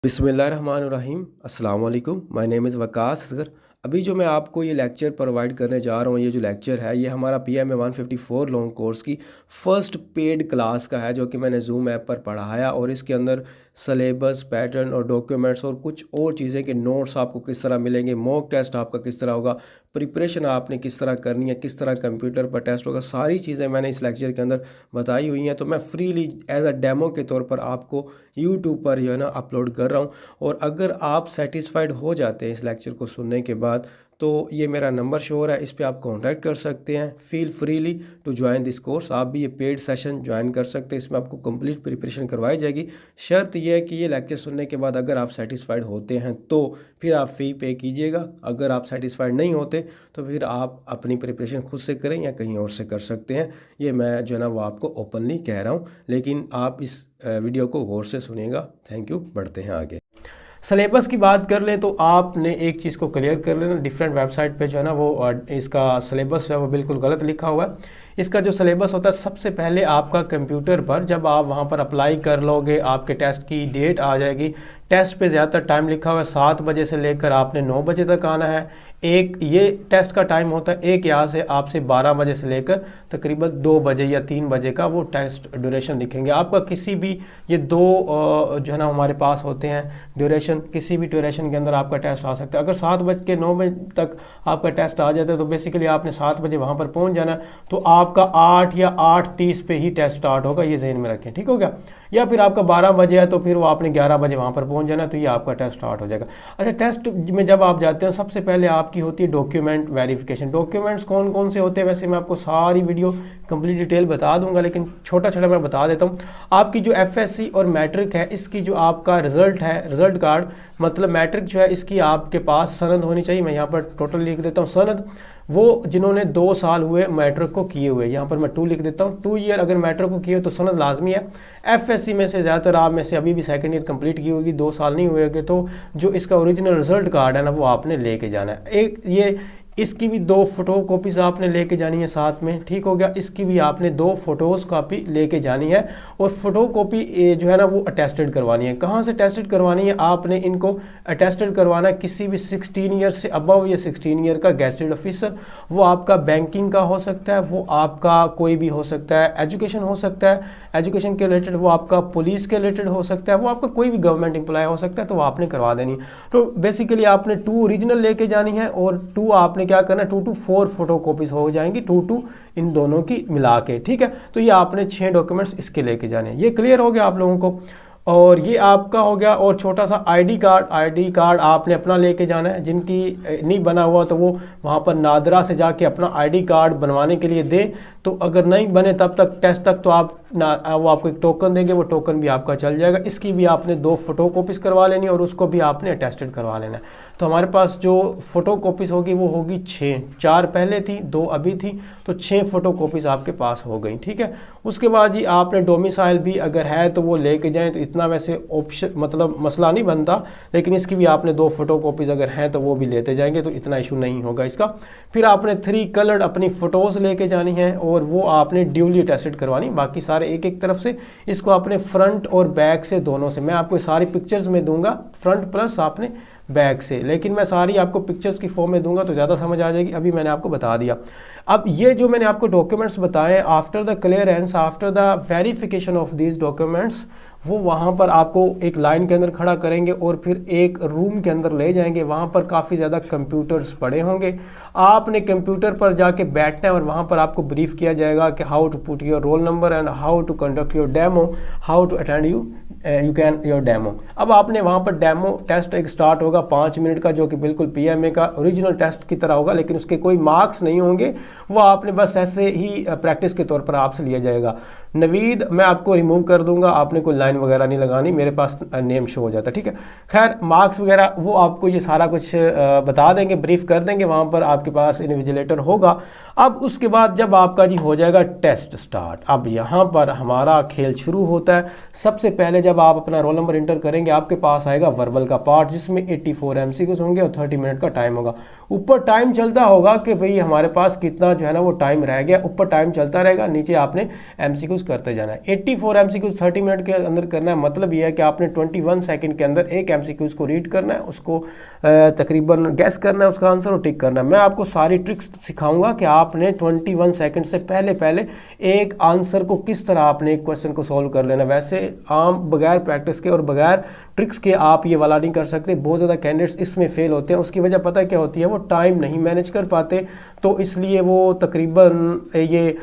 बिस्मिल्लाहिर्रहमानिर्रहीम अस्सलाम वालेकुम। My name is Waqas Asghar. अभी जो मैं आपको ये लेक्चर प्रोवाइड करने जा रहा हूँ, ये जो लेक्चर है ये हमारा PMA 154 लॉन्ग कोर्स की फ़र्स्ट पेड क्लास का है, जो कि मैंने जूम ऐप पर पढ़ाया। और इसके अंदर सलेबस, पैटर्न और डॉक्यूमेंट्स और कुछ और चीज़ें के नोट्स आपको किस तरह मिलेंगे, मॉक टेस्ट आपका किस तरह होगा, प्रिपरेशन आपने किस तरह करनी है, किस तरह कंप्यूटर पर टेस्ट होगा, सारी चीज़ें मैंने इस लेक्चर के अंदर बताई हुई हैं। तो मैं फ्रीली एज अ डेमो के तौर पर आपको यूट्यूब पर जो है ना अपलोड कर रहा हूँ। और अगर आप सेटिस्फाइड हो जाते हैं इस लेक्चर को सुनने के बाद, तो ये मेरा नंबर शो हो रहा है, इस पे आप कांटेक्ट कर सकते हैं। Feel freely to join this course. आप भी ये पेड सेशन ज्वाइन कर सकते हैं, इसमें आपको कंप्लीट प्रिपरेशन करवाई जाएगी। शर्त यह है कि ये लेक्चर सुनने के बाद अगर आप सेटिस्फाइड होते हैं तो फिर आप फ़ी पे कीजिएगा। अगर आप सेटिस्फाइड नहीं होते तो फिर आप अपनी प्रिपरेशन खुद से करें या कहीं और से कर सकते हैं। ये मैं जो है ना वो आपको ओपनली कह रहा हूँ, लेकिन आप इस वीडियो को गौर से सुनिएगा। Thank you. बढ़ते हैं आगे। सिलेबस की बात कर लें तो आपने एक चीज़ को क्लियर कर लेना, डिफरेंट वेबसाइट पे जो है ना वो इसका सिलेबस है वो बिल्कुल गलत लिखा हुआ है। इसका जो सिलेबस होता है, सबसे पहले आपका कंप्यूटर पर जब आप वहाँ पर अप्लाई कर लोगे, आपके टेस्ट की डेट आ जाएगी। टेस्ट पे ज़्यादातर टाइम लिखा हुआ है 7 बजे से लेकर आपने 9 बजे तक आना है। एक ये टेस्ट का टाइम होता है, एक यहाँ से आपसे 12 बजे से लेकर तकरीबन 2 बजे या 3 बजे का वो टेस्ट ड्यूरेशन लिखेंगे। आपका किसी भी ये दो जो है ना हमारे पास होते हैं ड्यूरेशन, किसी भी ड्यूरेशन के अंदर आपका टेस्ट आ सकता है। अगर 7 बज के 9 बजे तक आपका टेस्ट आ जाता है तो बेसिकली आपने 7 बजे वहाँ पर पहुँच जाना है, तो आपका 8 या 8:30 पे ही टेस्ट स्टार्ट होगा, ये जहन में रखें, ठीक हो गया। या फिर आपका 12 बजे है तो फिर वो आपने 11 बजे वहाँ पर पहुँच जाना, तो ये आपका टेस्ट स्टार्ट हो जाएगा। अच्छा, टेस्ट में जब आप जाते हैं सबसे पहले आपकी होती है डॉक्यूमेंट वेरिफिकेशन। डॉक्यूमेंट्स कौन कौन से होते हैं, वैसे मैं आपको सारी वीडियो कंप्लीट डिटेल बता दूंगा, लेकिन छोटा छोटा मैं बता देता हूँ। आपकी जो FSC और मैट्रिक है, इसकी जो आपका रिजल्ट है, रिजल्ट कार्ड मतलब मैट्रिक जो है, इसकी आपके पास सनद होनी चाहिए। मैं यहाँ पर टोटल लिख देता हूँ सनद, वो जिन्होंने 2 साल हुए मैट्रिक को किए हुए, यहाँ पर मैं 2 लिख देता हूँ, 2 ईयर अगर मैट्रिक को किए हो तो सनद लाजमी है। FSC में से ज़्यादातर आप में से अभी भी सेकंड ईयर कंप्लीट की होगी, 2 साल नहीं हुए होंगे, तो जो इसका ओरिजिनल रिजल्ट कार्ड है ना वो आपने लेके जाना है। एक ये इसकी भी 2 फोटो कॉपीज आपने लेके जानी है साथ में, ठीक हो गया। इसकी भी आपने 2 फोटोज़ कॉपी लेके जानी है, और फोटो कॉपी जो है ना वो अटेस्टेड करवानी है। कहाँ से अटेस्टेड करवानी है, आपने इनको अटेस्टेड करवाना है किसी भी 16 ईयर से अबव या 16 ईयर का गेस्टेड ऑफिसर। वो आपका बैंकिंग का हो सकता है, वो आपका कोई भी हो सकता है, एजुकेशन हो सकता है, एजुकेशन के रिलेटेड, वो आपका पुलिस के रिलेटेड हो सकता है, वो आपका कोई भी गवर्नमेंट एम्प्लॉय हो सकता है, तो वो आपने करवा देनी है। तो बेसिकली आपने 2 ओरिजिनल लेके जानी है, और 2 आपने क्या करना है, 2 to 4 फोटो कॉपीज हो जाएंगी, 2 इन दोनों की मिला के, ठीक है। तो ये आपने 6 डॉक्यूमेंट्स इसके लेके जाने हैं। ये क्लियर हो गया आप लोगों को। और ये आपका हो गया। और छोटा सा आईडी कार्ड आपने अपना लेके जाना है। जिनकी नहीं बना हुआ तो वो वहाँ पर नादरा से जाके अपना आईडी कार्ड बनवाने के लिए दे। तो अगर नहीं बने तब तक टेस्ट तक तो वो आपको एक टोकन देंगे, वो टोकन भी आपका चल जाएगा। इसकी भी आपने 2 फोटो कॉपीज करवा लेनी है, और उसको भी आपने अटेस्टेड करवा लेना है। तो हमारे पास जो फोटो कॉपीज होगी वो होगी 6, 4 पहले थी, 2 अभी थी, तो 6 फोटो कॉपीज आपके पास हो गई, ठीक है। उसके बाद जी आपने डोमिसाइल भी अगर है तो वो लेके जाएं, तो इतना वैसे ऑप्शन मतलब मसला नहीं बनता, लेकिन इसकी भी आपने 2 फोटो कॉपीज अगर हैं तो वो भी लेते जाएंगे, तो इतना इशू नहीं होगा इसका। फिर आपने 3 कलर्ड अपनी फ़ोटोज़ लेके जानी है, और वो आपने ड्यूली अटेस्टेड करवानी। बाकी सारे एक एक तरफ से, इसको आपने फ्रंट और बैक से दोनों से, मैं आपको सारी पिक्चर्स में दूंगा, फ्रंट प्लस आपने बैक से, लेकिन मैं सारी आपको पिक्चर्स की फॉर्म में दूंगा तो ज़्यादा समझ आ जाएगी। अभी मैंने आपको बता दिया। अब ये जो मैंने आपको डॉक्यूमेंट्स बताए, after the clearance, after the verification of these documents, वो वहाँ पर आपको एक लाइन के अंदर खड़ा करेंगे और फिर एक रूम के अंदर ले जाएंगे। वहाँ पर काफ़ी ज़्यादा कंप्यूटर्स पड़े होंगे। आपने कंप्यूटर पर जाके बैठना है, और वहाँ पर आपको ब्रीफ किया जाएगा कि how to put your roll number and how to conduct your demo, how to attend you can your demo. अब आपने वहाँ पर डेमो टेस्ट एक स्टार्ट होगा 5 मिनट का, जो कि बिल्कुल PMA का ओरिजिनल टेस्ट की तरह होगा, लेकिन उसके कोई मार्क्स नहीं होंगे। वो आपने बस ऐसे ही प्रैक्टिस के तौर पर आपसे लिया जाएगा। नवीद मैं आपको रिमूव कर दूंगा, आपने कोई लाइन वगैरह नहीं लगानी, मेरे पास नेम शो हो जाता है, ठीक है। खैर मार्क्स वगैरह वो आपको ये सारा कुछ बता देंगे, ब्रीफ कर देंगे, वहाँ पर आपके पास इन्विजिलेटर होगा। अब उसके बाद जब आपका जी हो जाएगा टेस्ट स्टार्ट, अब यहाँ पर हमारा खेल शुरू होता है। सबसे पहले जब आप अपना रोल नंबर इंटर करेंगे, आपके पास आएगा वर्बल का पार्ट, जिसमें 84 MCQs होंगे और 30 मिनट का टाइम होगा। ऊपर टाइम चलता होगा कि भाई हमारे पास कितना जो है ना वो टाइम रह गया, ऊपर टाइम चलता रहेगा, नीचे आपने एमसीक्यूज करते जाना है। 84 एमसीक्यूज 30 मिनट के अंदर करना है, मतलब ये है कि आपने 21 सेकंड के अंदर एक एमसीक्यूज को रीड करना है, उसको तकरीबन गैस करना है उसका आंसर और टिक करना है। मैं आपको सारी ट्रिक्स सिखाऊंगा कि आपने 21 सेकंड से पहले पहले एक आंसर को किस तरह आपने एक क्वेश्चन को सॉल्व कर लेना। वैसे आम बगैर प्रैक्टिस के और बगैर ट्रिक्स के आप ये वाला नहीं कर सकते। बहुत ज़्यादा कैंडिडेट्स इसमें फेल होते हैं, उसकी वजह पता है क्या होती है, वो टाइम नहीं मैनेज कर पाते, तो इसलिए वो तकरीबन ये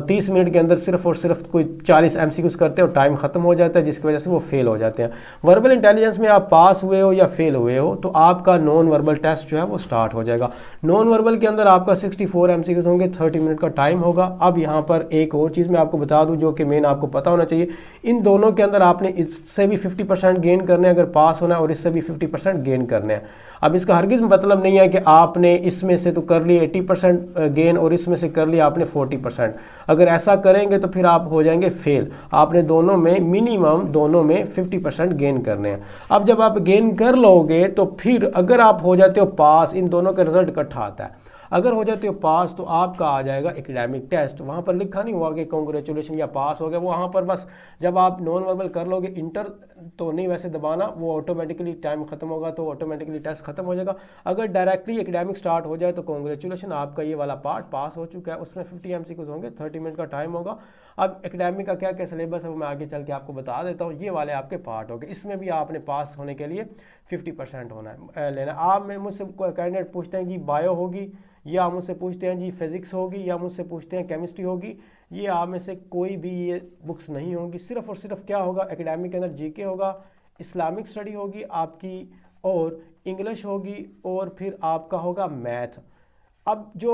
30 मिनट के अंदर सिर्फ और सिर्फ कोई 40 एमसीक्यूज करते हैं और टाइम ख़त्म हो जाता है, जिसकी वजह से वो फेल हो जाते हैं। वर्बल इंटेलिजेंस में आप पास हुए हो या फेल हुए हो तो आपका नॉन वर्बल टेस्ट जो है वो स्टार्ट हो जाएगा। नॉन वर्बल के अंदर आपका 64 एमसीक्यूज होंगे, 30 मिनट का टाइम होगा। अब यहाँ पर एक और चीज़ मैं आपको बता दूँ जो कि मेन आपको पता होना चाहिए, इन दोनों के अंदर आपने इससे भी 50% गेन करने अगर पास होना है और इससे भी 50% गेन करने हैं। अब इसका हरगिज़ मतलब नहीं है कि आपने इसमें से तो कर लिए 80% गेन और इसमें से कर लिया आपने 40%। अगर ऐसा करेंगे तो फिर आप हो जाएंगे फेल। आपने दोनों में मिनिमम दोनों में 50% गेन करने हैं। अब जब आप गेन कर लोगे तो फिर अगर आप हो जाते हो पास, इन दोनों का रिजल्ट इकट्ठा आता है, अगर हो जाते हो पास तो आपका आ जाएगा एकेडमिक टेस्ट। वहाँ पर लिखा नहीं हुआ कि कॉन्ग्रेचुलेशन या पास हो गया, वो वहाँ पर बस जब आप नॉन वर्बल कर लोगे, इंटर तो नहीं वैसे दबाना, वो ऑटोमेटिकली टाइम खत्म होगा तो ऑटोमेटिकली टेस्ट खत्म हो जाएगा। अगर डायरेक्टली एकेडमिक स्टार्ट हो जाए तो कॉन्ग्रेचुलेशन, आपका ये वाला पार्ट पास हो चुका है। उसमें 50 एमसीक्यूज होंगे, 30 मिनट का टाइम होगा। अब एकेडमिक का क्या क्या सिलेबस है वो मैं आगे चल के आपको बता देता हूँ। ये वाले आपके पार्ट हो गए, इसमें भी आपने पास होने के लिए 50% होना है लेना। आप में मुझसे कैंडिडेट पूछते हैं जी बायो होगी, या मुझसे पूछते हैं जी फिजिक्स होगी, या मुझसे पूछते हैं केमिस्ट्री होगी। ये आप में से कोई भी ये बुक्स नहीं होंगी। सिर्फ और सिर्फ क्या होगा, एकेडमिक के अंदर जीके होगा, इस्लामिक स्टडी होगी आपकी, और इंग्लिश होगी, और फिर आपका होगा मैथ। अब जो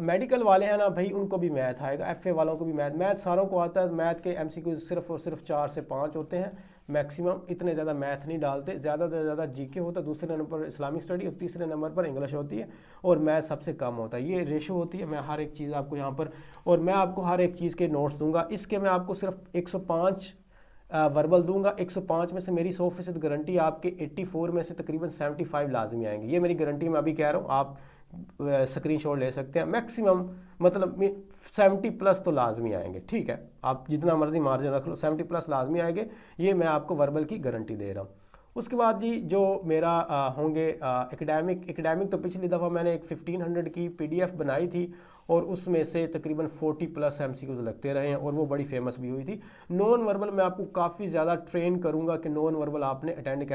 मेडिकल वाले हैं ना भाई, उनको भी मैथ आएगा, एफए वालों को भी मैथ सारों को आता है। मैथ के एमसीक्यू सिर्फ और सिर्फ 4 से 5 होते हैं मैक्सिमम, इतने ज़्यादा मैथ नहीं डालते। ज़्यादा से ज़्यादा जीके होता है, दूसरे नंबर पर इस्लामिक स्टडी और तीसरे नंबर पर इंग्लिश होती है, और मैथ सबसे कम होता है। ये रेशो होती है। मैं हर एक चीज़ आपको यहाँ पर, और मैं आपको हर एक चीज़ के नोट्स दूंगा। इसके मैं आपको सिर्फ 105 वर्बल दूंगा। 105 में से मेरी 100% गारंटी, आपके 84 में से तकरीबन 75 लाजमी आएंगे। ये मेरी गारंटी मैं अभी कह रहा हूँ, आप स्क्रीनशॉट ले सकते हैं। मैक्सिमम मतलब 70 प्लस तो लाजमी आएंगे, ठीक है। आप जितना मर्जी मार्जिन रख लो, 70 प्लस लाजमी आएंगे, ये मैं आपको वर्बल की गारंटी दे रहा हूँ। उसके बाद जी जो मेरा होंगे एकेडमिक तो पिछली दफ़ा मैंने एक 1500 की PDF बनाई थी, और उसमें से तकरीबन 40 प्लस MCQs लगते रहे हैं, और वो बड़ी फेमस भी हुई थी। नॉन वर्बल मैं आपको काफ़ी ज़्यादा ट्रेन करूंगा कि नॉन वर्बल आपने अटेम्प्ट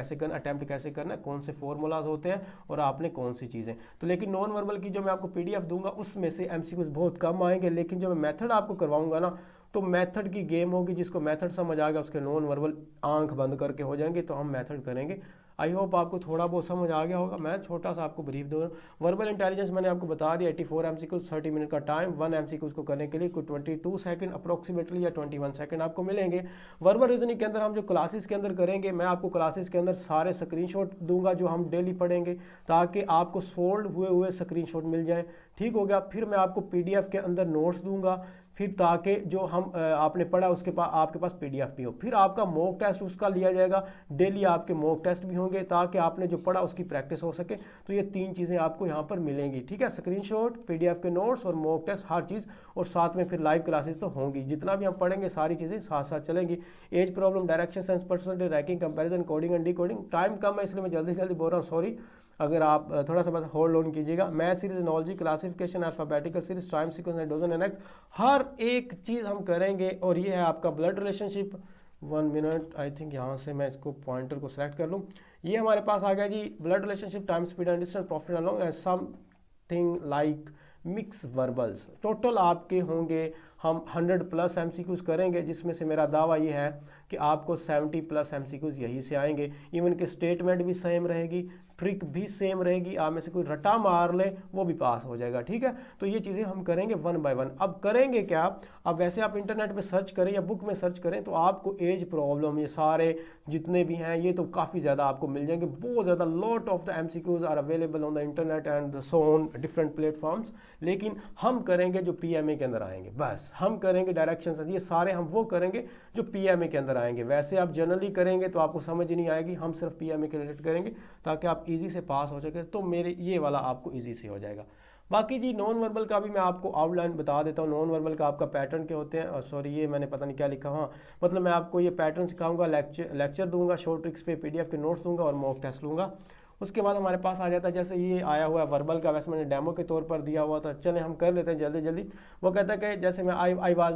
कैसे करना है, कौन से फॉर्मूलाज होते हैं और आपने कौन सी चीज़ें। तो लेकिन नॉन वर्बल की जो मैं आपको PDF दूंगा उसमें से MCQs बहुत कम आएंगे, लेकिन जो मैं मेथड आपको करवाऊंगा ना, तो मेथड की गेम होगी। जिसको मेथड समझ आ गया उसके नॉन वर्बल आंख बंद करके हो जाएंगे। तो हम मेथड करेंगे। आई होप आपको थोड़ा बहुत समझ आ गया होगा। मैं छोटा सा आपको ब्रीफ दूँ। वर्बल इंटेलिजेंस मैंने आपको बता दिया, 84 MCQs, 30 मिनट का टाइम, 1 MCQs को करने के लिए कोई 22 सेकंड अप्रोक्सीमेटली या 21 सेकंड आपको मिलेंगे। वर्बल रीजनिंग के अंदर हम जो क्लासेस के अंदर करेंगे, मैं आपको क्लासेस के अंदर सारे स्क्रीनशॉट दूंगा जो हम डेली पढ़ेंगे, ताकि आपको सोल्व हुए स्क्रीनशॉट मिल जाए। ठीक हो गया। फिर मैं आपको PDF के अंदर नोट्स दूंगा, फिर ताकि जो हम आपने पढ़ा उसके पास आपके पास PDF भी हो। फिर आपका मॉक टेस्ट उसका लिया जाएगा, डेली आपके मॉक टेस्ट भी होंगे, ताकि आपने जो पढ़ा उसकी प्रैक्टिस हो सके। तो ये 3 चीज़ें आपको यहाँ पर मिलेंगी, ठीक है। स्क्रीनशॉट, PDF के नोट्स और मॉक टेस्ट, हर चीज़, और साथ में फिर लाइव क्लासेस तो होंगी। जितना भी हम पढ़ेंगे सारी चीज़ें साथ साथ चलेंगी। Age problem, direction sense, percentage, ranking, comparison, coding and decoding. Time कम है इसलिए मैं जल्दी से जल्दी बोल रहा हूँ, सॉरी। अगर आप थोड़ा सा बस होल्ड ऑन कीजिएगा। Math series, analogy, classification, alphabetical series, time sequence and dozen and act, हर एक चीज़ हम करेंगे। और ये है आपका blood relationship. 1 minute, I think यहाँ से मैं इसको पॉइंटर को सेलेक्ट कर लूँ। ये हमारे पास आ गया जी, blood relationship, time, speed and distance, profit and long and something like mix verbals. Total आपके होंगे, हम 100 प्लस MCQs करेंगे, जिसमें से मेरा दावा ये है कि आपको 70 प्लस MCQs यहीं से आएंगे। इवन कि स्टेटमेंट भी सेम रहेगी, ट्रिक भी सेम रहेगी। आप में से कोई रटा मार ले वो भी पास हो जाएगा, ठीक है। तो ये चीज़ें हम करेंगे 1 बाय 1। अब करेंगे क्या, अब वैसे आप इंटरनेट पे सर्च करें या बुक में सर्च करें तो आपको एज प्रॉब्लम, ये सारे जितने भी हैं ये तो काफ़ी ज़्यादा आपको मिल जाएंगे। बहुत ज़्यादा lot of the MCQs are available on the internet and so on different platforms. लेकिन हम करेंगे जो PMA के अंदर आएंगे, बस हम करेंगे डायरेक्शन, ये सारे हम वो करेंगे जो PMA के अंदर बनाएंगे। वैसे आप जनरली करेंगे तो आपको समझ ही नहीं आएगी, हम सिर्फ पीएमए के रिलेटेड करेंगे ताकि आप इजी से पास हो सके। तो मेरे ये वाला आपको इजी से हो जाएगा। बाकी जी नॉन वर्बल का भी मैं आपको आउटलाइन बता देता हूँ। नॉन वर्बल का आपका पैटर्न क्या होते हैं, सॉरी ये मैंने पता नहीं क्या लिखा, हाँ मतलब मैं आपको ये पैटर्न सिखाऊंगा, लेक्चर दूंगा, शॉर्ट ट्रिक्स पे पीडीएफ के नोट्स दूंगा और मॉक टेस्ट लूँगा। उसके बाद हमारे पास आ जाता है, जैसे ये आया हुआ है वर्बल का, वैसे मैंने डेमो के तौर पर दिया हुआ था, चले हम कर लेते हैं जल्दी जल्दी। वो कहता है कि जैसे मैं I was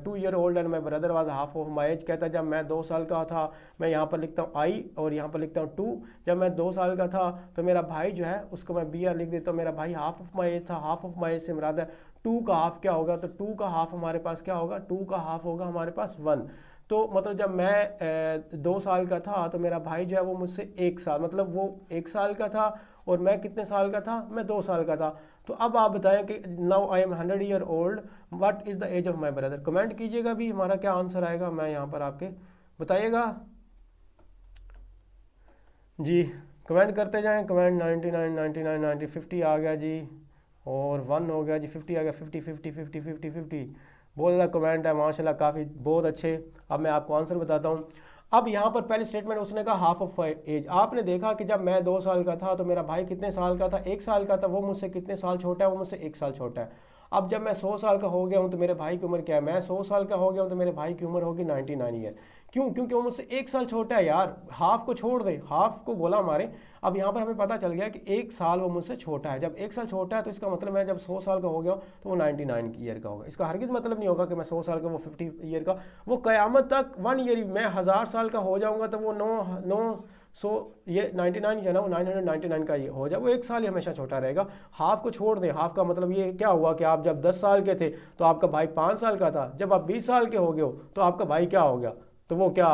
2 year old and my brother was half of my age. कहता है जब मैं 2 साल का था, मैं यहाँ पर लिखता हूँ आई और यहाँ पर लिखता हूँ 2। जब मैं 2 साल का था तो मेरा भाई जो है उसको मैं बी आर लिख देता हूँ, मेरा भाई हाफ ऑफ माई एज था। हाफ ऑफ माई एज से मुराद है 2 का हाफ क्या होगा, तो 2 का हाफ हमारे पास क्या होगा, 2 का हाफ होगा हमारे पास 1। तो मतलब जब मैं 2 साल का था तो मेरा भाई जो है वो मुझसे 1 साल, मतलब वो 1 साल का था और मैं कितने साल का था, मैं 2 साल का था। तो अब आप बताएं कि now I am 100 year old, what is the age of my brother. Comment कीजिएगा भी हमारा क्या आंसर आएगा, मैं यहाँ पर आपके बताइएगा जी। कमेंट करते जाएं, कमेंट 99 99 90 50 आ गया जी, और 1 हो गया जी, 50 आ गया, 50 50 50 50 50। बहुत ज़्यादा कमेंट है माशाल्लाह, काफ़ी बहुत अच्छे। अब मैं आपको आंसर बताता हूँ। अब यहाँ पर पहले स्टेटमेंट उसने कहा हाफ ऑफ एज। आपने देखा कि जब मैं 2 साल का था तो मेरा भाई कितने साल का था, 1 साल का था। वो मुझसे कितने साल छोटा है, वो मुझसे 1 साल छोटा है। अब जब मैं 100 साल का हो गया हूँ तो मेरे भाई की उम्र क्या है, मैं 100 साल का हो गया हूँ तो मेरे भाई की उम्र होगी 99 ईयर। क्यों, क्योंकि वो मुझसे 1 साल छोटा है यार। हाफ को छोड़ दे, हाफ को गोला मारे। अब यहाँ पर हमें पता चल गया कि 1 साल वो मुझसे छोटा है। जब 1 साल छोटा है तो इसका मतलब है जब 100 साल का हो गया तो वो 99 ईयर का होगा। इसका हरगिज़ मतलब नहीं होगा कि मैं 100 साल का वो 50 ईयर का, वो क़यामत तक 1 ईयर, मैं 1000 साल का हो जाऊँगा तो वो 900 ये 99 जो है ना वो 999 का ये हो जाए, वो 1 साल ही हमेशा छोटा रहेगा। हाफ को छोड़ दें, हाफ का मतलब ये क्या हुआ कि आप जब 10 साल के थे तो आपका भाई 5 साल का था, जब आप 20 साल के हो गए हो तो आपका भाई क्या हो गया, तो वो क्या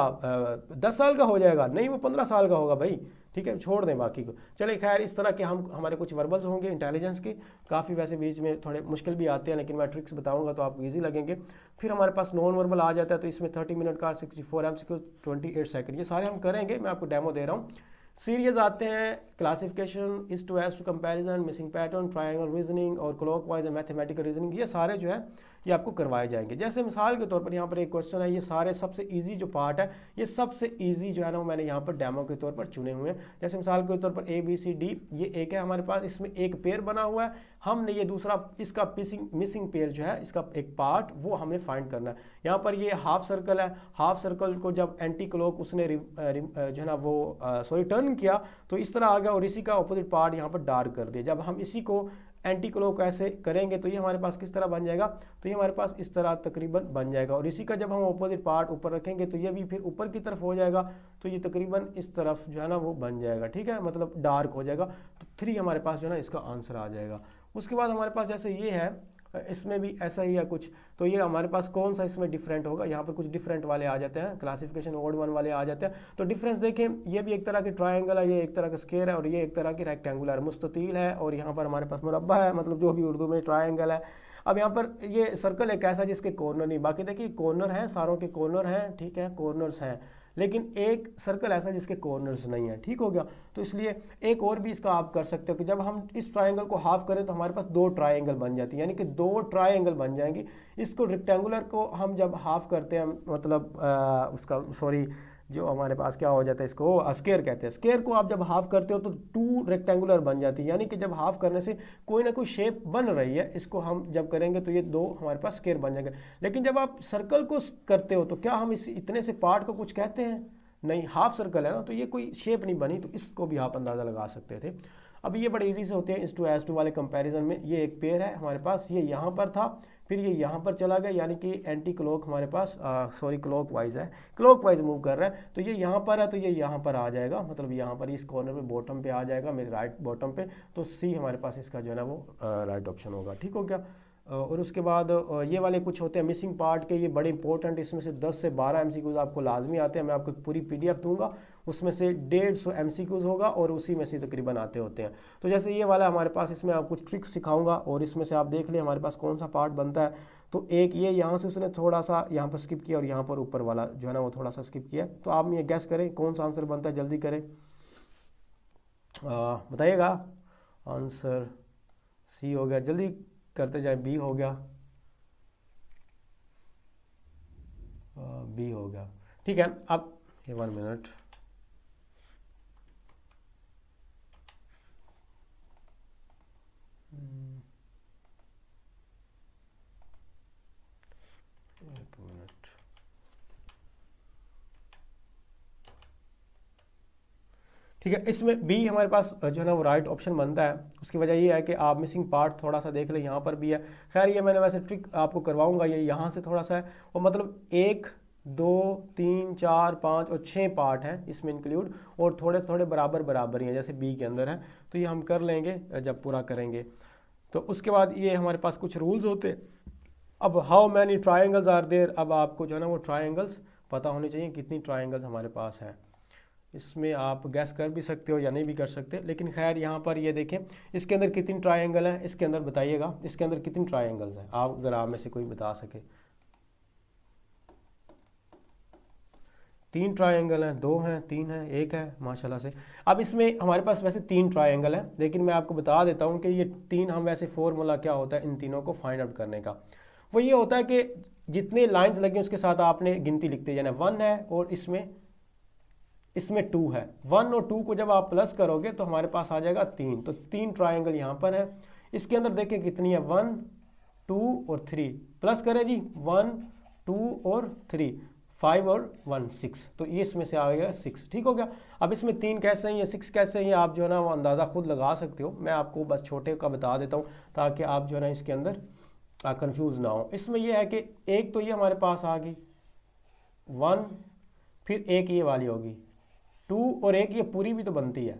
10 साल का हो जाएगा, नहीं वो 15 साल का होगा भाई। ठीक है, छोड़ दें बाकी को। चले खैर, इस तरह के हम हमारे कुछ वर्बल्स होंगे इंटेलिजेंस के, काफ़ी वैसे बीच में थोड़े मुश्किल भी आते हैं, लेकिन मैं ट्रिक्स बताऊंगा तो आपको इजी लगेंगे। फिर हमारे पास नॉन वर्बल आ जाता है, तो इसमें 30 मिनट का 64 MCQ 28 सेकंड, ये सारे हम करेंगे। मैं आपको डेमो दे रहा हूँ। सीरियस आते हैं, classification, is to as to comparison, missing pattern, triangle reasoning और क्लॉकवाइज मैथमेटिकल रीजनिंग, ये सारे जो है ये आपको करवाए जाएंगे। जैसे मिसाल के तौर पर यहाँ पर एक क्वेश्चन है, ये सारे सबसे इजी जो पार्ट है, ये सबसे इजी जो है ना वो मैंने यहाँ पर डेमो के तौर पर चुने हुए हैं। जैसे मिसाल के तौर पर ABCD, ये एक है हमारे पास, इसमें एक पेयर बना हुआ है, हमने ये दूसरा इसका मिसिंग पेयर जो है, इसका एक पार्ट वो हमें फाइंड करना है। यहाँ पर ये हाफ सर्कल है, हाफ सर्कल को जब एंटी क्लॉक उसने जो है ना वो सॉरी टर्न किया तो इस तरह आ गया, और इसी का ऑपोजिट पार्ट यहाँ पर डार्क कर दिया। जब हम इसी को एंटी क्लॉक ऐसे करेंगे तो ये हमारे पास किस तरह बन जाएगा, तो ये हमारे पास इस तरह तकरीबन बन जाएगा। और इसी का जब हम ऑपोजिट पार्ट ऊपर रखेंगे तो ये भी फिर ऊपर की तरफ हो जाएगा, तो ये तकरीबन इस तरफ जो है ना वो बन जाएगा। ठीक है, मतलब डार्क हो जाएगा। तो 3 हमारे पास जो है ना इसका आंसर आ जाएगा। उसके बाद हमारे पास जैसे ये है, इसमें भी ऐसा ही है कुछ, तो ये हमारे पास कौन सा इसमें डिफरेंट होगा, यहाँ पर कुछ डिफरेंट वाले आ जाते हैं, क्लासिफिकेशन ओड 1 वाले आ जाते हैं। तो डिफरेंस देखें, ये भी एक तरह की ट्रायंगल है, ये एक तरह का स्क्वायर है, और ये एक तरह की रेक्टेंगुलर मुस्ततील है, और यहाँ पर हमारे पास मुरब्बा है, मतलब जो भी उर्दू में ट्रायंगल है। अब यहाँ पर ये सर्कल एक ऐसा जिसके कॉर्नर नहीं, बाकी देखिए कॉर्नर है, सारों के कॉर्नर हैं, ठीक है, कॉर्नर्स हैं, लेकिन एक सर्कल ऐसा जिसके कॉर्नर्स नहीं है। ठीक हो गया, तो इसलिए एक और भी इसका आप कर सकते हो कि जब हम इस ट्रायंगल को हाफ करें तो हमारे पास 2 ट्रायंगल बन जाती है, यानी कि 2 ट्रायंगल बन जाएंगे। इसको रेक्टेंगुलर को हम जब हाफ करते हैं, मतलब उसका सॉरी जो हमारे पास क्या हो जाता है, इसको स्क्वायर कहते हैं। स्क्वायर को आप जब हाफ करते हो तो 2 रेक्टेंगुलर बन जाती है, यानी कि जब हाफ करने से कोई ना कोई शेप बन रही है, इसको हम जब करेंगे तो ये 2 हमारे पास स्क्वायर बन जाएंगे। लेकिन जब आप सर्कल को करते हो तो क्या हम इस इतने से पार्ट को कुछ कहते हैं, नहीं, हाफ सर्कल है ना, तो ये कोई शेप नहीं बनी, तो इसको भी आप अंदाज़ा लगा सकते थे। अब ये बड़े इजी से होते हैं इस टू एस टू वाले कंपैरिजन में। ये एक पेयर है हमारे पास, ये यहाँ पर था, फिर ये यहाँ पर चला गया, यानी कि एंटी क्लॉक हमारे पास सॉरी क्लॉक वाइज है, क्लॉक वाइज मूव कर रहा है। तो ये यहाँ पर है तो ये यहाँ पर आ जाएगा, मतलब यहाँ पर इस कॉर्नर पे बॉटम पे आ जाएगा, मेरे राइट बॉटम पे। तो सी हमारे पास इसका जो है ना वो राइट ऑप्शन होगा। ठीक हो गया। और उसके बाद ये वाले कुछ होते हैं मिसिंग पार्ट के, ये बड़े इंपॉर्टेंट, इसमें से 10 से 12 MCQs आपको लाजमी आते हैं। मैं आपको पूरी PDF दूंगा, उसमें से 150 MCQs होगा और उसी में से तकरीबन आते होते हैं। तो जैसे ये वाला हमारे पास, इसमें आप कुछ ट्रिक्स सिखाऊंगा और इसमें से आप देख लें हमारे पास कौन सा पार्ट बनता है। तो एक ये यहाँ से उसने थोड़ा सा यहाँ पर स्किप किया और यहाँ पर ऊपर वाला जो है ना वो थोड़ा सा स्किप किया। तो आप ये गैस करें कौन सा आंसर बनता है, जल्दी करें, बताइएगा। आंसर सी हो गया, जल्दी करते जाए। बी हो गया, बी हो गया। ठीक है। अब ये 1 मिनट, एक मिनट, ठीक है। इसमें बी हमारे पास जो है ना वो राइट ऑप्शन बनता है। उसकी वजह ये है कि आप मिसिंग पार्ट थोड़ा सा देख लें, यहाँ पर भी है। खैर ये मैंने वैसे ट्रिक आपको करवाऊंगा, ये यहाँ से थोड़ा सा है, और मतलब 1 2 3 4 5 और 6 पार्ट हैं इसमें इंक्लूड, और थोड़े थोड़े बराबर बराबर ही हैं जैसे बी के अंदर है। तो ये हम कर लेंगे जब पूरा करेंगे। तो उसके बाद ये हमारे पास कुछ रूल्स होते हैं। अब how many triangles are there, अब आपको जो है ना वो ट्राइंगल्स पता होने चाहिए कितनी ट्राइंगल्स हमारे पास हैं। इसमें आप गैस कर भी सकते हो या नहीं भी कर सकते, लेकिन खैर यहाँ पर ये देखें इसके अंदर कितनी ट्राइंगल है, इसके अंदर बताइएगा इसके अंदर कितनी ट्राइंगल्स हैं, आप अगर आप में से कोई बता सके। 3 ट्राइंगल हैं, 2 हैं, 3 हैं, 1 है, माशाल्लाह से। अब इसमें हमारे पास वैसे 3 ट्राइंगल हैं, लेकिन मैं आपको बता देता हूँ कि ये 3 हम वैसे फॉर्मूला क्या होता है इन तीनों को फाइंड आउट करने का, वो ये होता है कि जितने लाइन्स लगी उसके साथ आपने गिनती लिखते जाना। 1 है और इसमें 2 है, 1 और 2 को जब आप प्लस करोगे तो हमारे पास आ जाएगा 3। तो 3 ट्राइंगल यहाँ पर है। इसके अंदर देखें कितनी है, 1 2 और 3, प्लस करें जी 1 2 और 3, 5 और 1 6, तो ये इसमें से आ गया 6। ठीक हो गया। अब इसमें 3 कैसे हैं, ये 6 कैसे हैं, ये आप जो है ना वो अंदाज़ा खुद लगा सकते हो। मैं आपको बस छोटे का बता देता हूँ ताकि आप जो है ना इसके अंदर कंफ्यूज ना हो। इसमें यह है कि एक तो ये हमारे पास आ गई 1, फिर एक ये वाली होगी 2, और एक ये पूरी भी तो बनती है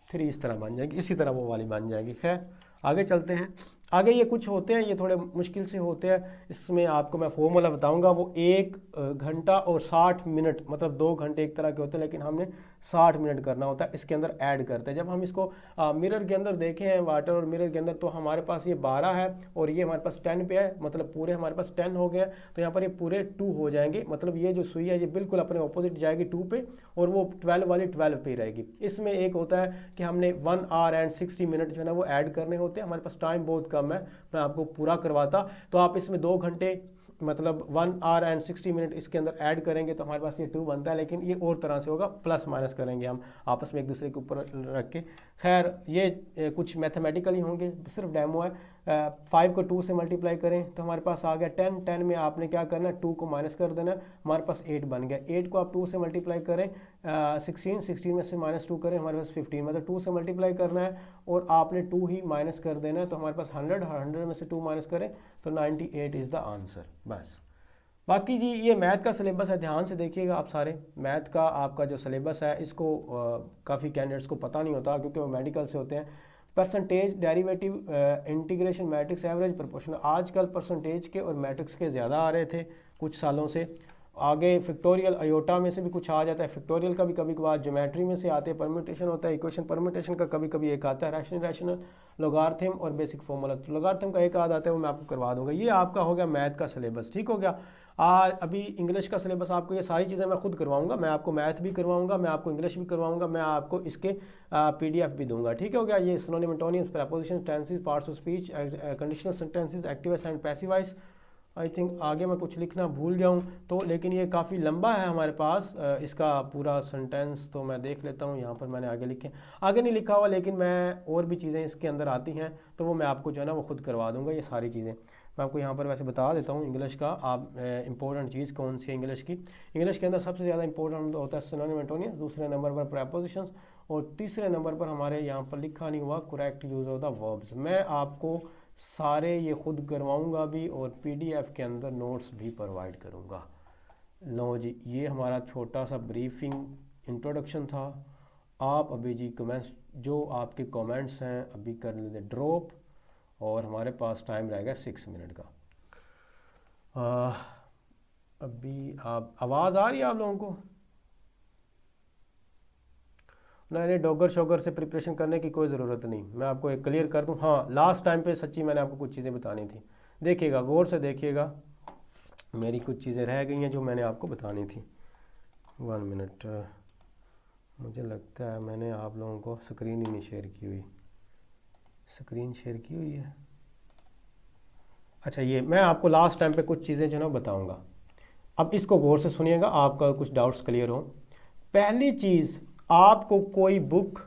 3, इस तरह बन जाएगी, इसी तरह वो वाली बन जाएगी। खैर आगे चलते हैं। आगे ये कुछ होते हैं, ये थोड़े मुश्किल से होते हैं। इसमें आपको मैं फॉर्मूला बताऊंगा, वो 1 घंटा और 60 मिनट, मतलब 2 घंटे एक तरह के होते हैं, लेकिन हमने 60 मिनट करना होता है। इसके अंदर ऐड करते हैं। जब हम इसको मिरर के अंदर देखें हैं, वाटर और मिरर के अंदर, तो हमारे पास ये 12 है और ये हमारे पास 10 पे है, मतलब पूरे हमारे पास 10 हो गया। तो यहाँ पर ये पूरे 2 हो जाएंगे, मतलब ये जो सुई है ये बिल्कुल अपने ऑपोजिट जाएगी 2 पे, और वो 12 वाली 12 पे ही रहेगी। इसमें एक होता है कि हमने 1 आवर एंड 60 मिनट जो है ना वो ऐड करने होते हैं। हमारे पास टाइम बहुत कम है, मैं आपको पूरा करवाता, तो आप इसमें 2 घंटे मतलब 1 आवर एंड 60 मिनट इसके अंदर ऐड करेंगे तो हमारे पास ये 2 बनता है। लेकिन ये और तरह से होगा, प्लस माइनस करेंगे हम आपस में एक दूसरे के ऊपर रख के। खैर ये कुछ मैथमेटिकली होंगे, सिर्फ डेमो है। 5 को 2 से मल्टीप्लाई करें तो हमारे पास आ गया 10। 10 में आपने क्या करना है, 2 को माइनस कर देना, हमारे पास 8 बन गया। 8 को आप 2 से मल्टीप्लाई करें, 16 में से -2 करें, हमारे पास 15, मतलब 2 से मल्टीप्लाई करना है और आपने 2 ही माइनस कर देना है, तो हमारे पास 100 में से 2 माइनस करें तो 98 इज़ द आंसर। बस बाकी जी ये मैथ का सिलेबस है, ध्यान से देखिएगा आप सारे। मैथ का आपका जो सिलेबस है इसको काफ़ी कैंडिडेट्स को पता नहीं होता क्योंकि वो मेडिकल से होते हैं। Percentage, derivative, integration, matrix, average, proportional, आजकल परसेंटेज के और मैट्रिक्स के ज़्यादा आ रहे थे कुछ सालों से। आगे फैक्टोरियल, अयोटा में से भी कुछ आ जाता है, फैक्टोरियल का भी कभी कभार, ज्योमेट्री में से आते हैं, परम्यूटेशन होता है, इक्वेशन परम्यूटेशन का कभी कभी एक आता है, रैशनल, लोगारिथम और बेसिक फॉर्मूला। तो लोगारिथम का एक आध आता है, वो मैं आपको करवा दूंगा। ये आपका हो गया मैथ का सिलेबस, ठीक हो गया। अभी इंग्लिश का सिलेबस आपको, ये सारी चीज़ें मैं खुद करवाऊंगा, मैं आपको मैथ भी करवाऊंगा, मैं आपको इंग्लिश भी करवाऊंगा, मैं आपको इसके PDF भी दूंगा, ठीक हो गया। ये synonym, antonyms, preposition, tenses, parts of speech, conditional sentences, active voice and passive voice. I think आगे मैं कुछ लिखना भूल गया हूँ तो, लेकिन ये काफ़ी लंबा है हमारे पास इसका पूरा सेंटेंस, तो मैं देख लेता हूँ। यहाँ पर मैंने आगे लिखे, आगे नहीं लिखा हुआ, लेकिन मैं और भी चीज़ें इसके अंदर आती हैं तो वो मैं आपको जो है ना वो खुद करवा दूँगा। ये सारी चीज़ें मैं आपको यहाँ पर वैसे बता देता हूँ। इंग्लिश का आप इंपॉर्टेंट चीज़ कौन सी है इंग्लिश की, इंग्लिश के अंदर सबसे ज़्यादा इंपॉर्टेंट होता है सिनोनिम, एंटोनिम्स, दूसरे नंबर पर प्रीपोजिशंस, और तीसरे नंबर पर हमारे यहाँ पर लिखा नहीं हुआ correct use of the verbs. मैं आपको सारे ये खुद करवाऊंगा भी और PDF के अंदर नोट्स भी प्रोवाइड करूंगा। लो जी, ये हमारा छोटा सा ब्रीफिंग इंट्रोडक्शन था। आप अभी जी कमेंट्स, जो आपके कमेंट्स हैं अभी कर लेते ड्रॉप, और हमारे पास टाइम रहेगा 6 मिनट का। अभी आप आवाज़ आ रही है आप लोगों को? नहीं, डॉगर शॉगर से प्रिपरेशन करने की कोई ज़रूरत नहीं, मैं आपको एक क्लियर कर दूं। हाँ, लास्ट टाइम पे सच्ची मैंने आपको कुछ चीज़ें बतानी थी, देखिएगा गौर से देखिएगा, मेरी कुछ चीज़ें रह गई हैं जो मैंने आपको बतानी थी। 1 मिनट, मुझे लगता है मैंने आप लोगों को स्क्रीन ही नहीं शेयर की हुई, स्क्रीन शेयर की हुई है। अच्छा, ये मैं आपको लास्ट टाइम पे कुछ चीज़ें जो है ना बताऊँगा। अब इसको गौर से सुनिएगा, आपका कुछ डाउट्स क्लियर हो। पहली चीज़, आपको कोई बुक,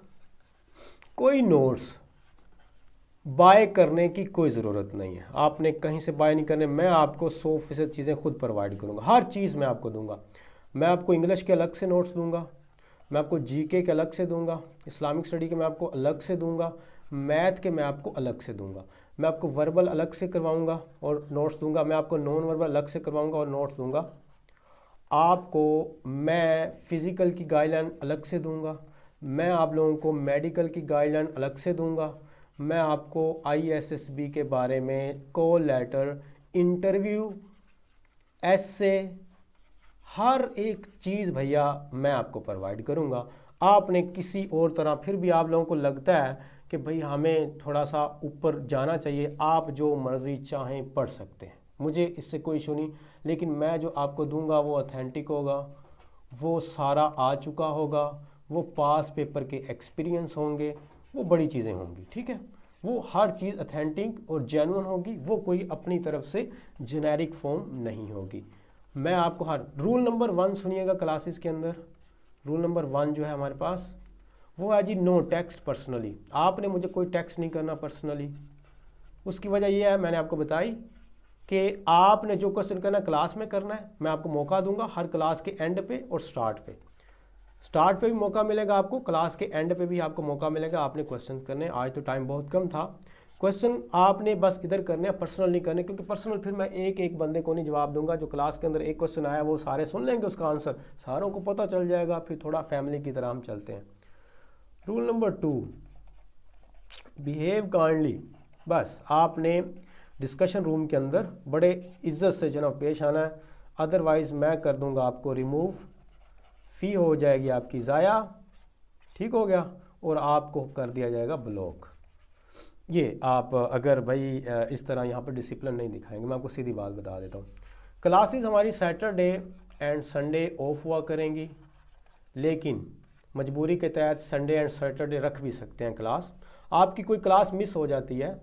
कोई नोट्स बाय करने की कोई ज़रूरत नहीं है। आपने कहीं से बाय नहीं करने, मैं आपको 100% चीज़ें खुद प्रोवाइड करूँगा, हर चीज़ मैं आपको दूंगा। मैं आपको इंग्लिश के अलग से नोट्स दूंगा, मैं आपको जीके के अलग से दूंगा, इस्लामिक स्टडी के मैं आपको अलग से दूंगा, मैथ के मैं आपको अलग से दूंगा, मैं आपको वर्बल अलग से करवाऊंगा और नोट्स दूंगा, मैं आपको नॉन वर्बल अलग से करवाऊंगा और नोट्स दूंगा, आपको मैं फ़िज़िकल की गाइडलाइन अलग से दूंगा, मैं आप लोगों को मेडिकल की गाइडलाइन अलग से दूंगा, मैं आपको ISSB के बारे में कॉल लेटर, इंटरव्यू, ऐसे हर एक चीज़ भैया मैं आपको प्रोवाइड करूँगा। आपने किसी और तरह फिर भी आप लोगों को लगता है कि भाई हमें थोड़ा सा ऊपर जाना चाहिए, आप जो मर्ज़ी चाहें पढ़ सकते हैं, मुझे इससे कोई इशू नहीं। लेकिन मैं जो आपको दूंगा वो ऑथेंटिक होगा, वो सारा आ चुका होगा, वो पास पेपर के एक्सपीरियंस होंगे, वो बड़ी चीज़ें होंगी, ठीक है। वो हर चीज़ ऑथेंटिक और जेन्युइन होगी, वो कोई अपनी तरफ से जेनेरिक फॉर्म नहीं होगी। मैं आपको हर रूल नंबर 1 सुनिएगा क्लासेस के अंदर। रूल नंबर 1 जो है हमारे पास वो है जी, नो टेक्स्ट पर्सनली। आपने मुझे कोई टेक्स्ट नहीं करना पर्सनली। उसकी वजह यह है, मैंने आपको बताई कि आपने जो क्वेश्चन करना क्लास में करना है, मैं आपको मौका दूंगा हर क्लास के एंड पे और स्टार्ट पे। स्टार्ट पे भी मौका मिलेगा आपको, क्लास के एंड पे भी आपको मौका मिलेगा। आपने क्वेश्चन करने, आज तो टाइम बहुत कम था, क्वेश्चन आपने बस इधर करने हैं, पर्सनल नहीं करने, क्योंकि पर्सनल फिर मैं एक एक बंदे को नहीं जवाब दूंगा। जो क्लास के अंदर एक क्वेश्चन आया वो सारे सुन लेंगे, उसका आंसर सारों को पता चल जाएगा, फिर थोड़ा फैमिली की तरह हम चलते हैं। Rule number 2, behave kindly. बस आपने डिस्कशन रूम के अंदर बड़े इज्जत से जनाब पेश आना है, अदरवाइज़ मैं कर दूंगा आपको रिमूव, फ़ी हो जाएगी आपकी ज़ाया, ठीक हो गया, और आपको कर दिया जाएगा ब्लॉक। ये आप अगर भाई इस तरह यहाँ पर डिसिप्लिन नहीं दिखाएंगे, मैं आपको सीधी बात बता देता हूँ। क्लासेस हमारी सैटरडे एंड संडे ऑफ हुआ करेंगी, लेकिन मजबूरी के तहत संडे एंड सैटरडे रख भी सकते हैं क्लास। आपकी कोई क्लास मिस हो जाती है,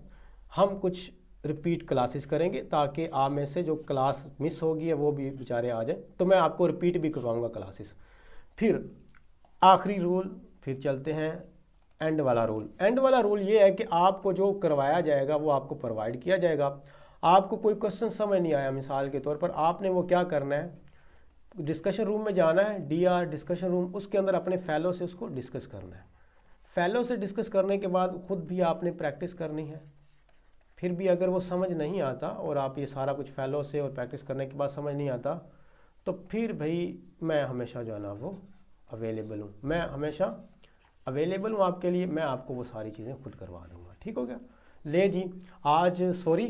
हम कुछ रिपीट क्लासेस करेंगे ताकि आप में से जो क्लास मिस होगी है वो भी बेचारे आ जाए, तो मैं आपको रिपीट भी करवाऊँगा क्लासेस। फिर आखिरी रूल, फिर चलते हैं एंड वाला रूल। एंड वाला रूल ये है कि आपको जो करवाया जाएगा वो आपको प्रोवाइड किया जाएगा। आपको कोई क्वेश्चन समझ नहीं आया मिसाल के तौर पर, आपने वो क्या करना है, डिस्कशन रूम में जाना है, DR डिस्कशन रूम, उसके अंदर अपने फेलो से उसको डिस्कस करना है। फेलो से डिस्कस करने के बाद खुद भी आपने प्रैक्टिस करनी है। फिर भी अगर वो समझ नहीं आता और आप ये सारा कुछ फेलो से और प्रैक्टिस करने के बाद समझ नहीं आता, तो फिर भाई मैं हमेशा जो है ना वो अवेलेबल हूँ, मैं हमेशा अवेलेबल हूँ आपके लिए, मैं आपको वो सारी चीज़ें खुद करवा दूँगा, ठीक हो गया। ले जी, आज सॉरी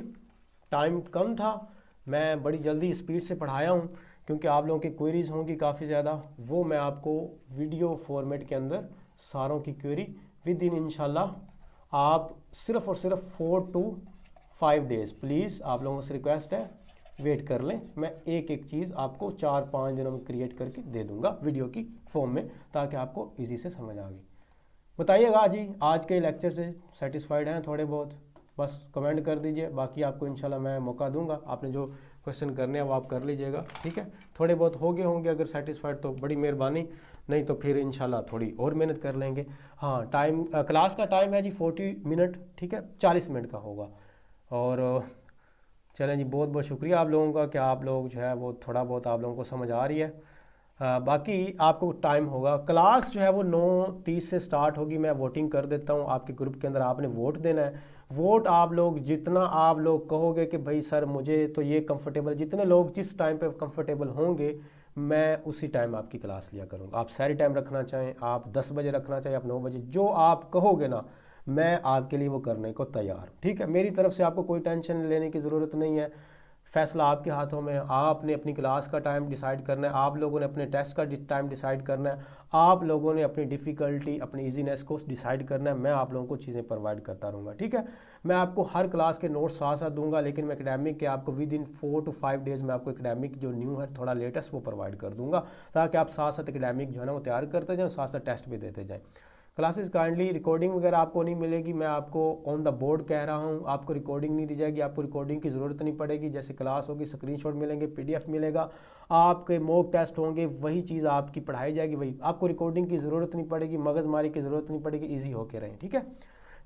टाइम कम था, मैं बड़ी जल्दी स्पीड से पढ़ाया हूँ क्योंकि आप लोगों की क्वेरीज़ होंगी काफ़ी ज़्यादा, वो मैं आपको वीडियो फॉर्मेट के अंदर सारों की क्वेरी विद इन इंशाल्लाह आप सिर्फ़ और सिर्फ 4 to 5 डेज़, प्लीज़ आप लोगों से रिक्वेस्ट है वेट कर लें। मैं एक एक चीज़ आपको 4-5 दिनों में क्रिएट करके दे दूंगा वीडियो की फॉर्म में, ताकि आपको इजी से समझ आ गई। बताइएगा जी, आज के लेक्चर से सेटिस्फाइड हैं थोड़े बहुत, बस कमेंट कर दीजिए, बाकी आपको इंशाल्लाह मैं मौका दूंगा, आपने जो क्वेश्चन करने हैं वो आप कर लीजिएगा, ठीक है। थोड़े बहुत हो गए होंगे अगर सेटिस्फाइड तो बड़ी मेहरबानी, नहीं तो फिर इंशाल्लाह थोड़ी और मेहनत कर लेंगे। हाँ, टाइम क्लास का टाइम है जी 40 मिनट, ठीक है, 40 मिनट का होगा। और चलें जी, बहुत बहुत शुक्रिया आप लोगों का कि आप लोग जो है वो थोड़ा बहुत आप लोगों को समझ आ रही है। बाकी आपको टाइम होगा, क्लास जो है वो 9:30 से स्टार्ट होगी। मैं वोटिंग कर देता हूँ आपके ग्रुप के अंदर, आपने वोट देना है। वोट आप लोग जितना आप लोग कहोगे कि भाई सर मुझे तो ये कंफर्टेबल, जितने लोग जिस टाइम पे कंफर्टेबल होंगे मैं उसी टाइम आपकी क्लास लिया करूँगा। आप सारी टाइम रखना चाहें, आप 10 बजे रखना चाहें, आप 9 बजे, जो आप कहोगे ना मैं आपके लिए वो करने को तैयार हूँ, ठीक है। मेरी तरफ से आपको कोई टेंशन लेने की ज़रूरत नहीं है, फैसला आपके हाथों में है। आपने अपनी क्लास का टाइम डिसाइड करना है, आप लोगों ने अपने टेस्ट का टाइम डिसाइड करना है, आप लोगों ने अपनी डिफ़िकल्टी, अपनी इजीनेस को डिसाइड करना है। मैं आप लोगों को चीज़ें प्रोवाइड करता रहूँगा, ठीक है। मैं आपको हर क्लास के नोट्स साथ साथ दूंगा, लेकिन मैं एकेडमिक के आपको विद इन 4 to 5 डेज़ में आपको एकेडमिक जो न्यू है थोड़ा लेटेस्ट वो प्रोवाइड कर दूँगा, ताकि आप साथ साथ एकेडमिक जो है ना वो तैयार करते जाएँ, साथ साथ टेस्ट भी देते जाएँ। क्लासेस काइंडली रिकॉर्डिंग वगैरह आपको नहीं मिलेगी, मैं आपको ऑन द बोर्ड कह रहा हूँ, आपको रिकॉर्डिंग नहीं दी जाएगी, आपको रिकॉर्डिंग की ज़रूरत नहीं पड़ेगी। जैसे क्लास होगी स्क्रीनशॉट मिलेंगे, पीडीएफ मिलेगा, आपके मॉक टेस्ट होंगे, वही चीज़ आपकी पढ़ाई जाएगी, वही आपको रिकॉर्डिंग की ज़रूरत नहीं पड़ेगी, मगजमारी की ज़रूरत नहीं पड़ेगी, ईजी होके रहें, ठीक है।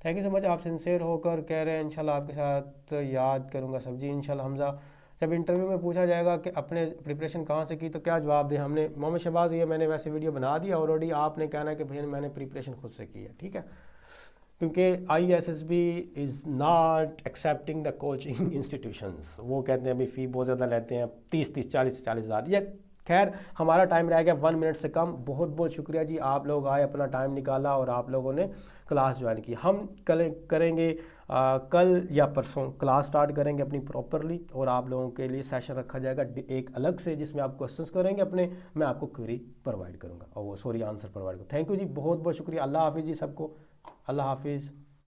Thank you so much. आप सिंसेयर होकर कह रहे हैं इंशाल्लाह आपके साथ याद करूँगा सर जी इंशाल्लाह। हमज़ा, जब इंटरव्यू में पूछा जाएगा कि अपने प्रिपरेशन कहाँ से की तो क्या जवाब दें, हमने मोहम्मद शहबाज ये मैंने वैसे वीडियो बना दिया ऑलरेडी, आपने कहना है कि भैया मैंने प्रिपरेशन खुद से की है, ठीक है। क्योंकि ISSB is not accepting the coaching institutions, वो कहते हैं अभी फ़ी बहुत ज़्यादा लेते हैं, 30 40 से 40 हज़ार। ये खैर हमारा टाइम रह गया 1 मिनट से कम। बहुत बहुत शुक्रिया जी, आप लोग आए, अपना टाइम निकाला और आप लोगों ने क्लास ज्वाइन की। हम करेंगे कल या परसों क्लास स्टार्ट करेंगे अपनी प्रॉपरली, और आप लोगों के लिए सेशन रखा जाएगा एक अलग से, जिसमें आप क्वेश्चंस करेंगे अपने, मैं आपको क्वेरी प्रोवाइड करूँगा और वो आंसर प्रोवाइड करूँगा। थैंक यू जी, बहुत बहुत शुक्रिया। अल्लाह हाफिज़ जी सबको, अल्लाह हाफिज़।